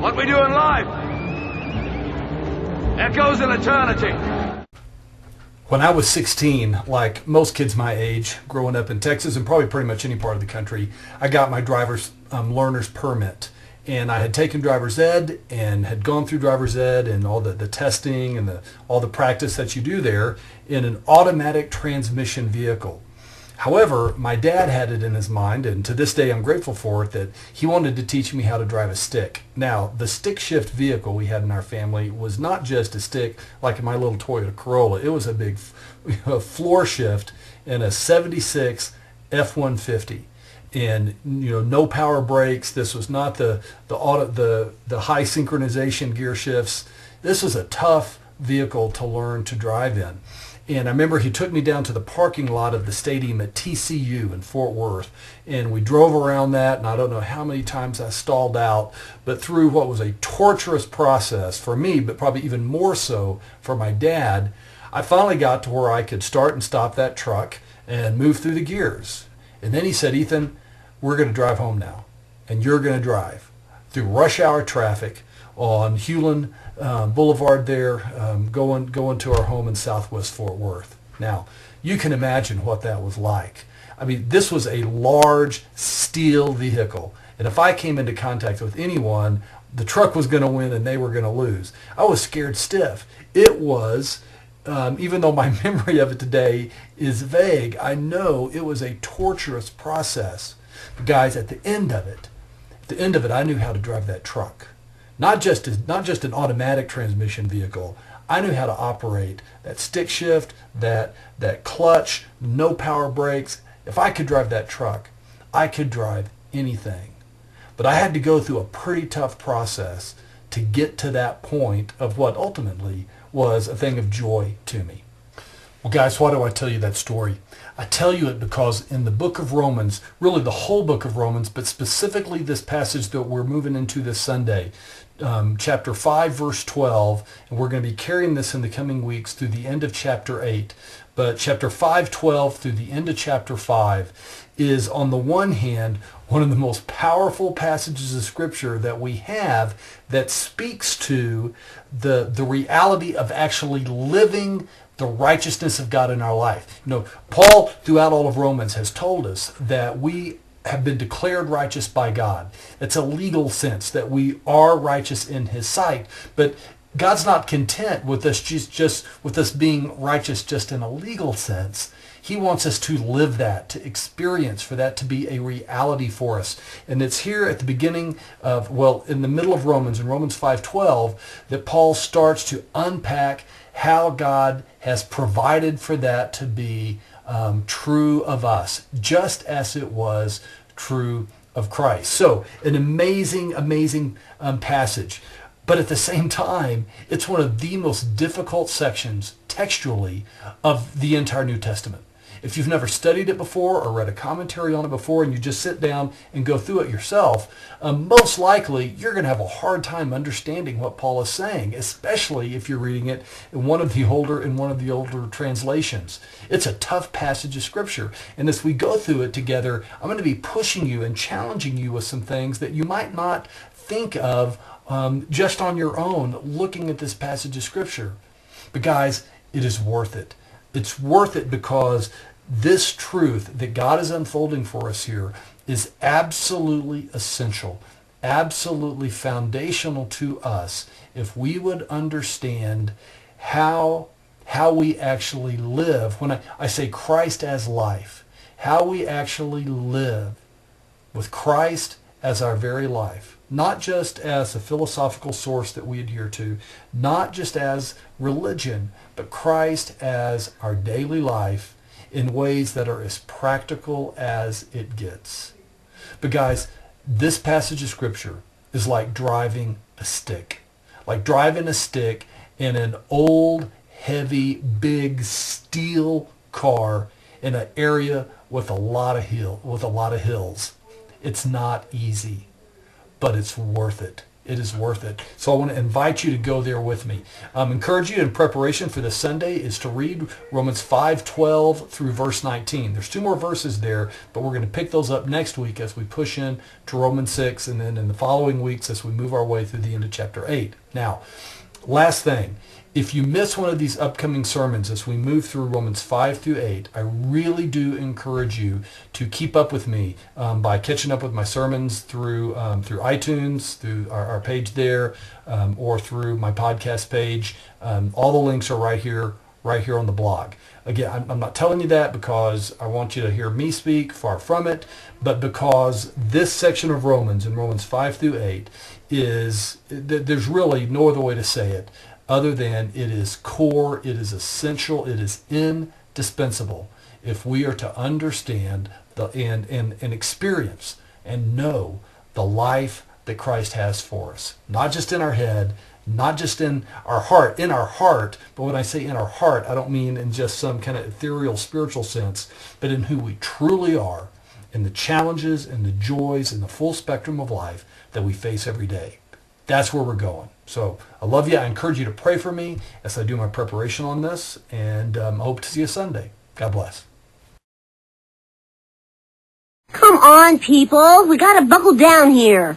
What we do in life echoes in eternity. When I was 16, like most kids my age, growing up in Texas and probably pretty much any part of the country, I got my driver's learner's permit. And I had taken driver's ed and had gone through driver's ed and all the testing and all the practice that you do there in an automatic transmission vehicle. However, my dad had it in his mind, and to this day I'm grateful for it, that he wanted to teach me how to drive a stick. Now, the stick shift vehicle we had in our family was not just a stick like in my little Toyota Corolla. It was a big floor shift in a 76 F-150. And no power brakes. This was not the high synchronization gear shifts. This was a tough vehicle to learn to drive in. And I remember he took me down to the parking lot of the stadium at TCU in Fort Worth, and we drove around that, and I don't know how many times I stalled out, but through what was a torturous process for me, but probably even more so for my dad, I finally got to where I could start and stop that truck and move through the gears. And then he said, "Ethan, we're going to drive home now, and you're going to drive through rush hour traffic on Hewlin Boulevard there, going to our home in Southwest Fort Worth." Now, you can imagine what that was like. I mean, this was a large steel vehicle, and if I came into contact with anyone, the truck was going to win and they were going to lose. I was scared stiff. It was, even though my memory of it today is vague, I know it was a torturous process. But guys, at the end of it, I knew how to drive that truck. Not just an automatic transmission vehicle. I knew how to operate that stick shift, that clutch, no power brakes. If I could drive that truck, I could drive anything. But I had to go through a pretty tough process to get to that point of what ultimately was a thing of joy to me. Well, guys, why do I tell you that story? I tell you it because in the book of Romans, really the whole book of Romans, but specifically this passage that we're moving into this Sunday, chapter 5, verse 12, and we're going to be carrying this in the coming weeks through the end of chapter 8. But chapter 5:12 through the end of chapter 5 is, on the one hand, one of the most powerful passages of Scripture that we have that speaks to the reality of actually living the righteousness of God in our life. Paul, throughout all of Romans, has told us that we have been declared righteous by God. It's a legal sense that we are righteous in his sight. But God's not content with us just with us being righteous just in a legal sense. He wants us to live that, to experience, for that to be a reality for us. And it's here at the beginning of, in the middle of Romans, in Romans 5:12, that Paul starts to unpack how God has provided for that to be true of us, just as it was true of Christ. So, an amazing, amazing passage. But at the same time, it's one of the most difficult sections textually of the entire New Testament. If you've never studied it before or read a commentary on it before and you just sit down and go through it yourself, most likely you're going to have a hard time understanding what Paul is saying, especially if you're reading it in one of the older translations. It's a tough passage of Scripture. And as we go through it together, I'm going to be pushing you and challenging you with some things that you might not think of just on your own looking at this passage of Scripture. But guys, it is worth it. It's worth it because this truth that God is unfolding for us here is absolutely essential, absolutely foundational to us if we would understand how we actually live. When I say Christ as life, how we actually live with Christ as our very life, not just as a philosophical source that we adhere to, not just as religion, but Christ as our daily life in ways that are as practical as it gets. But guys, this passage of Scripture is like driving a stick. Like driving a stick in an old, heavy, big steel car in an area with a lot of hills. It's not easy, but it's worth it. It is worth it. So I want to invite you to go there with me. Encourage you in preparation for this Sunday is to read Romans 5:12 through verse 19. There's 2 more verses there, but we're going to pick those up next week as we push in to Romans 6, and then in the following weeks as we move our way through the end of chapter 8. Now, last thing, if you miss one of these upcoming sermons as we move through Romans 5 through 8, I really do encourage you to keep up with me by catching up with my sermons through iTunes, through our page there, or through my podcast page. All the links are right here on the blog. Again, I'm not telling you that because I want you to hear me speak, far from it, but because this section of Romans, in Romans 5 through 8, there's really no other way to say it other than it is core, it is essential, it is indispensable if we are to understand and experience and know the life that Christ has for us. Not just in our head, not just in our heart, but when I say in our heart, I don't mean in just some kind of ethereal spiritual sense, but in who we truly are, in the challenges and the joys and the full spectrum of life that we face every day. That's where we're going. So I love you. I encourage you to pray for me as I do my preparation on this, and I hope to see you Sunday. God bless. Come on, people. We gotta buckle down here.